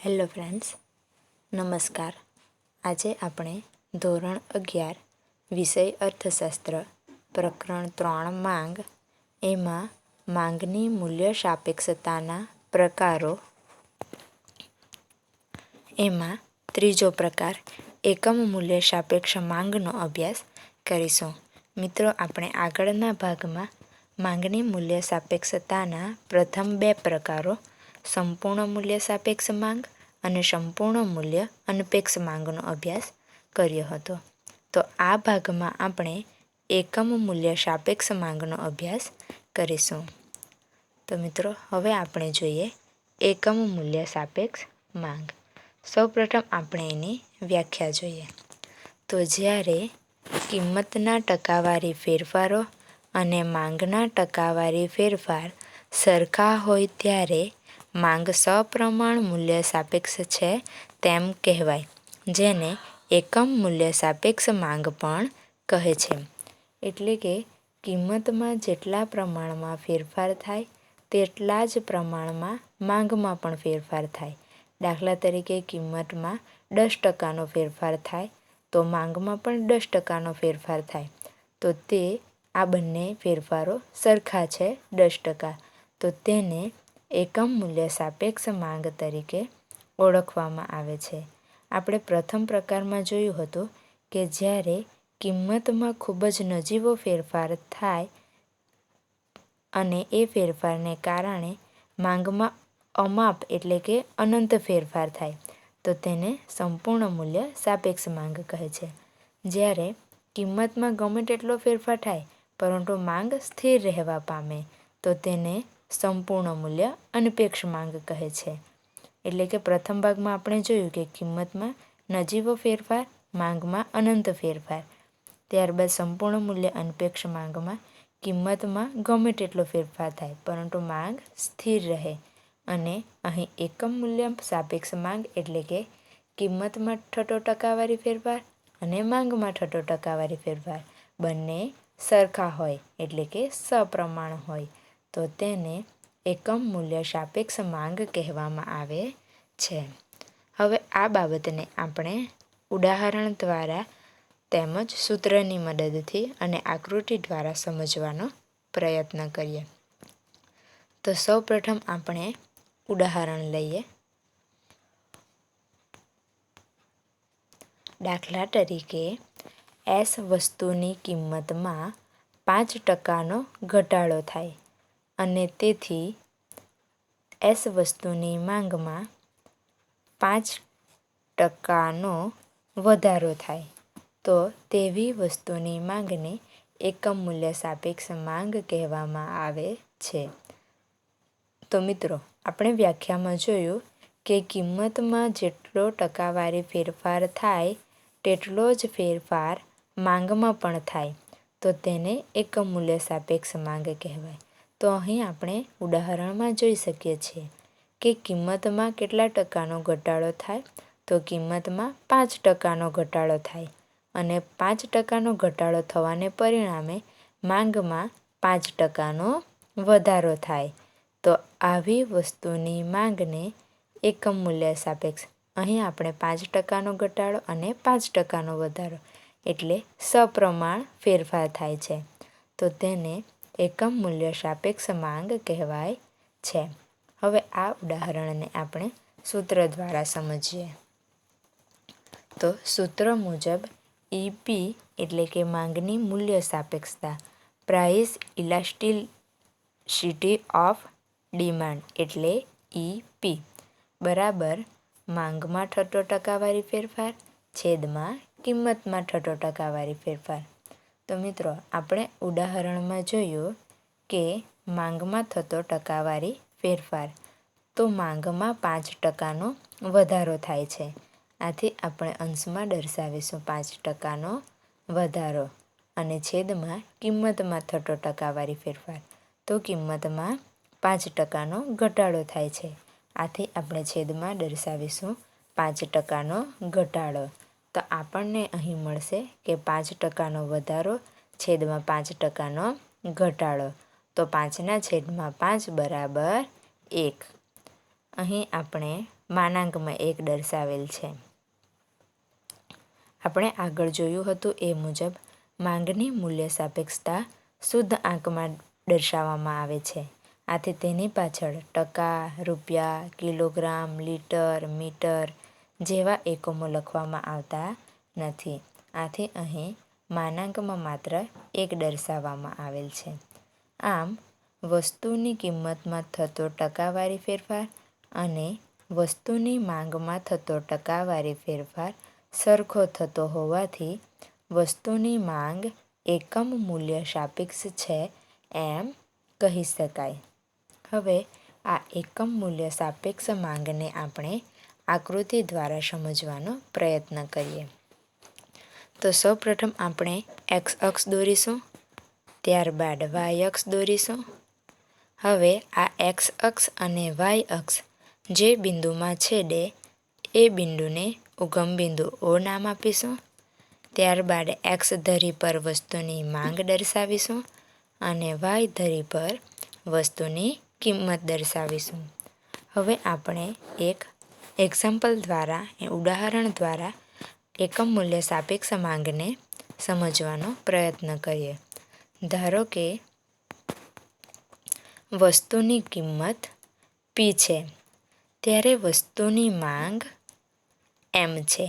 Hello friends, નમસ્કાર. આજે આપણે ધોરણ 11 વિષય અર્થશાસ્ત્ર પ્રકરણ 3 માંગ એમાં માંગની મૂલ્ય સાપેક્ષતાના પ્રકારો એમાં ત્રીજો પ્રકાર એકમ મૂલ્ય સાપેક્ષ માંગનો અભ્યાસ કરીશું. મિત્રો, આપણે આગળના ભાગમાં માંગની મૂલ્ય સાપેક્ષતાના પ્રથમ 2 પ્રકારો સંપૂર્ણ મૂલ્ય સાપેક્ષ માંગ અને સંપૂર્ણ મૂલ્ય અનપેક્ષ માંગનો અભ્યાસ કર્યો હતો. તો આ ભાગમાં આપણે એકમ મૂલ્ય સાપેક્ષ માંગનો અભ્યાસ કરીશું. તો મિત્રો, હવે આપણે જોઈએ એકમ મૂલ્ય સાપેક્ષ માંગ. સૌપ્રથમ આપણે એની વ્યાખ્યા જોઈએ. તો જ્યારે કિંમતના ટકાવારી ફેરફારો અને માંગના ટકાવારી ફેરફાર સરખા હોય ત્યારે માંગ સપ્રમાણ મૂલ્ય સાપેક્ષ છે તેમ કહેવાય, જેને એકમ મૂલ્ય સાપેક્ષ માંગ પણ કહે છે. એટલે કે કિંમતમાં જેટલા પ્રમાણમાં ફેરફાર થાય તેટલા જ પ્રમાણમાં માંગમાં પણ ફેરફાર થાય. દાખલા તરીકે કિંમતમાં 10%નો ફેરફાર થાય તો માંગમાં પણ 10%નો ફેરફાર થાય. તો તે આ બંને ફેરફારો સરખા છે 10%, તો તેને એકમ મૂલ્ય સાપેક્ષ માંગ તરીકે ઓળખવામાં આવે છે. આપણે પ્રથમ પ્રકારમાં જોયું હતું કે જ્યારે કિંમતમાં ખૂબ જ નજીવો ફેરફાર થાય અને એ ફેરફારને કારણે માંગમાં અમાપ એટલે કે અનંત ફેરફાર થાય તો તેને સંપૂર્ણ મૂલ્ય સાપેક્ષ માંગ કહે છે. જ્યારે કિંમતમાં ગમે તેટલો ફેરફાર થાય પરંતુ માંગ સ્થિર રહેવા પામે તો તેને સંપૂર્ણ મૂલ્ય અનપેક્ષ માંગ કહે છે. એટલે કે પ્રથમ ભાગમાં આપણે જોયું કે કિંમતમાં નજીવો ફેરફાર, માંગમાં અનંત ફેરફાર. ત્યારબાદ સંપૂર્ણ મૂલ્ય અનપેક્ષ માંગમાં કિંમતમાં ગમે તેટલો ફેરફાર થાય પરંતુ માંગ સ્થિર રહે. અને અહીં એકમ મૂલ્ય સાપેક્ષ માંગ એટલે કે કિંમતમાં થતો ટકાવારી ફેરફાર અને માંગમાં થતો ટકાવારી ફેરફાર બંને સરખા હોય એટલે કે સપ્રમાણ હોય તો તેને એકમ મૂલ્ય સાપેક્ષ માંગ કહેવામાં આવે છે. હવે આ બાબતને આપણે ઉદાહરણ દ્વારા તેમજ સૂત્રની મદદથી અને આકૃતિ દ્વારા સમજવાનો પ્રયત્ન કરીએ. તો સૌપ્રથમ આપણે ઉદાહરણ લઈએ. દાખલા તરીકે એસ વસ્તુની કિંમતમાં 5%નો ઘટાડો થાય અને તેથી એસ વસ્તુની માંગમાં 5%નો વધારો થાય તો તેવી વસ્તુની માંગને એકમ મૂલ્ય સાપેક્ષ માંગ કહેવામાં આવે છે. તો મિત્રો, આપણે વ્યાખ્યામાં જોયું કે કિંમતમાં જેટલો ટકાવારી ફેરફાર થાય તેટલો જ ફેરફાર માંગમાં પણ થાય તો તેને એકમ મૂલ્ય સાપેક્ષ માંગ કહેવાય. તો અહીં આપણે ઉદાહરણમાં જોઈ શકીએ છીએ કે કિંમતમાં કેટલા ટકાનો ઘટાડો થાય તો કિંમતમાં 5%નો ઘટાડો થાય અને 5%નો ઘટાડો થવાને પરિણામે માંગમાં 5%નો વધારો થાય તો આવી વસ્તુની માંગને એકમ મૂલ્ય સાપેક્ષ, અહીં આપણે 5%નો ઘટાડો અને 5%નો વધારો એટલે સપ્રમાણ ફેરફાર થાય છે તો તેને એકમ મૂલ્ય સાપેક્ષ માંગ કહેવાય છે. હવે આ ઉદાહરણને આપણે સૂત્ર દ્વારા સમજીએ. તો સૂત્ર મુજબ ઈપી એટલે કે માંગની મૂલ્ય સાપેક્ષતા, પ્રાઇસ ઇલાસ્ટિસિટી ઓફ ડિમાન્ડ એટલે ઈપી બરાબર માંગમાં થતો ટકાવારી ફેરફાર છેદમાં કિંમતમાં થતો ટકાવારી ફેરફાર. તો મિત્રો, આપણે ઉદાહરણમાં જોયું કે માંગમાં થતો ટકાવારી ફેરફાર તો માંગમાં 5%નો વધારો થાય છે. આથી આપણે અંશમાં દર્શાવીશું 5%નો વધારો અને છેદમાં કિંમતમાં થતો ટકાવારી ફેરફાર તો કિંમતમાં 5%નો ઘટાડો થાય છે. આથી આપણે છેદમાં દર્શાવીશું 5%નો ઘટાડો. તો આપણને અહીં મળશે કે 5%નો વધારો છેદમાં 5%નો ઘટાડો તો 5/5 બરાબર 1. અહીં આપણે માનાંકમાં 1 દર્શાવેલ છે. આપણે આગળ જોયું હતું એ મુજબ માંગની મૂલ્ય સાપેક્ષતા શુદ્ધ આંકમાં દર્શાવવામાં આવે છે. આથી તેની પાછળ ટકા, રૂપિયા, કિલોગ્રામ, લીટર, મીટર જેવા એકમો લખવામાં આવતા નથી. આથી અહીં માનાંકમાં માત્ર 1 દર્શાવવામાં આવેલ છે. આમ વસ્તુની કિંમતમાં થતો ટકાવારી ફેરફાર અને વસ્તુની માંગમાં થતો ટકાવારી ફેરફાર સરખો થતો હોવાથી વસ્તુની માંગ એકમ મૂલ્ય સાપેક્ષ છે એમ કહી શકાય. હવે આ એકમ મૂલ્ય સાપેક્ષ માંગને આપણે આકૃતિ દ્વારા સમજવાનો પ્રયત્ન કરીએ. તો સૌપ્રથમ આપણે x અક્ષ દોરીશું, ત્યારબાદ y અક્ષ દોરીશું. હવે આ x અક્ષ અને y અક્ષ જે બિંદુમાં છેદે એ બિંદુને ઉગમ બિંદુ O નામ આપીશું. ત્યારબાદ x ધરી પર વસ્તુની માંગ દર્શાવીશું અને y ધરી પર વસ્તુની કિંમત દર્શાવીશું. હવે આપણે એક એક્ઝામ્પલ દ્વારા ઉદાહરણ દ્વારા એકમ મૂલ્ય સાપેક્ષ માંગને સમજવાનો પ્રયત્ન કરીએ. ધારો કે વસ્તુની કિંમત P છે, ત્યારે વસ્તુની માંગ M છે.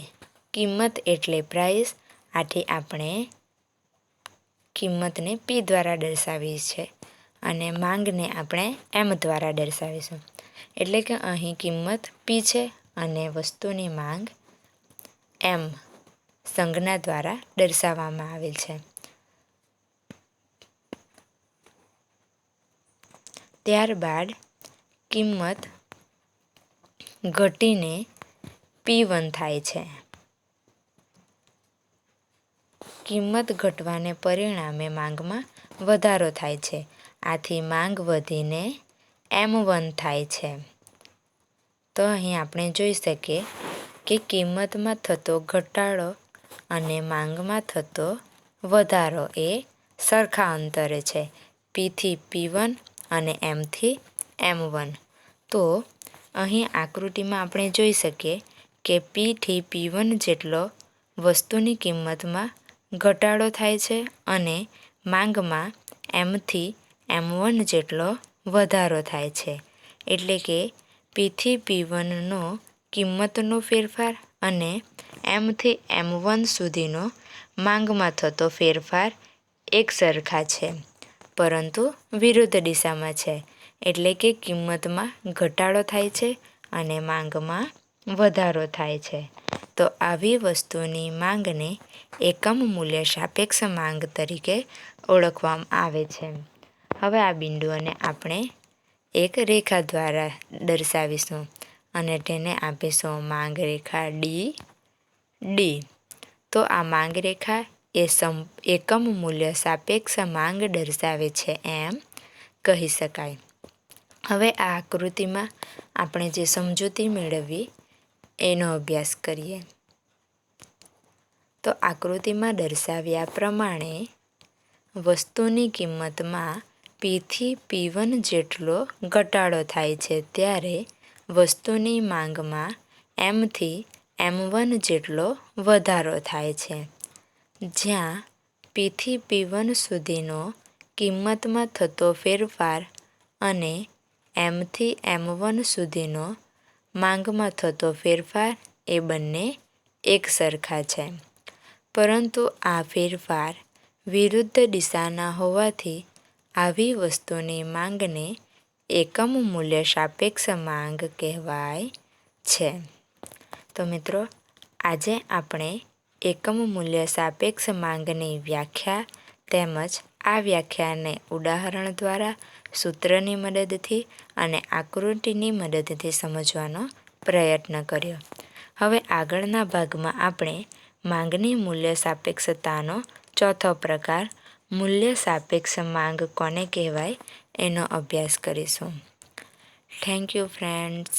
કિંમત એટલે પ્રાઇસ, આથી આપણે કિંમતને P દ્વારા દર્શાવી છે અને માંગને આપણે M દ્વારા દર્શાવીશું. એટલે કે અહીં કિંમત P છે અને વસ્તુની માંગ M સંજ્ઞા દ્વારા દર્શાવવામાં આવેલ છે. ત્યારબાદ કિંમત ઘટીને P1 થાય છે. કિંમત ઘટવાને પરિણામે માંગમાં વધારો થાય છે. આથી માંગ વધીને M1 થાય છે. તો અહીં આપણે જોઈ શકીએ કે કિંમતમાં થતો ઘટાડો અને માંગમાં થતો વધારો એ સરખા અંતરે છે, P થી P1 અને M થી M1. તો અહીં આકૃતિમાં આપણે જોઈ શકીએ કે P થી P1 જેટલો વસ્તુની કિંમતમાં ઘટાડો થાય છે અને માંગમાં M થી M1 જેટલો વધારો થાય છે. એટલે કે P થી P1નો કિંમતનો ફેરફાર અને M થી M1 સુધીનો માંગમાં થતો ફેરફાર એક સરખા છે, પરંતુ વિરુદ્ધ દિશામાં છે. એટલે કે કિંમતમાં ઘટાડો થાય છે અને માંગમાં વધારો થાય છે. તો આવી વસ્તુની માંગને એકમ મૂલ્ય સાપેક્ષ માંગ તરીકે ઓળખવામાં આવે છે. હવે આ બિંદુઓને આપણે એક રેખા દ્વારા દર્શાવીશું અને તેને આપીશું માંગ રેખા D. તો આ માંગ રેખા એ એકમ મૂલ્ય સાપેક્ષ માંગ દર્શાવે છે એમ કહી શકાય. હવે આ આકૃતિમાં આપણે જે સમજૂતી મેળવી એનો અભ્યાસ કરીએ. તો આકૃતિમાં દર્શાવ્યા પ્રમાણે વસ્તુની કિંમતમાં P થી P1 જેટલો ઘટાડો થાય છે, ત્યારે વસ્તુની માંગમાં M થી M1 જેટલો વધારો થાય છે. જ્યાં P થી P1 સુધીનો કિંમતમાં થતો ફેરફાર અને M થી M1 સુધીનો માંગમાં થતો ફેરફાર એ બંને એક સરખા છે, પરંતુ આ ફેરફાર વિરુદ્ધ દિશાના હોવાથી આવી વસ્તુની માંગને એકમ મૂલ્ય સાપેક્ષ માંગ કહેવાય છે. તો મિત્રો, આજે આપણે એકમ મૂલ્ય સાપેક્ષ માંગની વ્યાખ્યા તેમજ આ વ્યાખ્યાને ઉદાહરણ દ્વારા, સૂત્રની મદદથી અને આકૃતિની મદદથી સમજવાનો પ્રયત્ન કર્યો. હવે આગળના ભાગમાં આપણે માંગની મૂલ્ય સાપેક્ષતાનો ચોથો પ્રકાર મૂલ્ય સાપેક્ષ માંગ કોને કહેવાય એનો અભ્યાસ કરીશું. Thank you friends.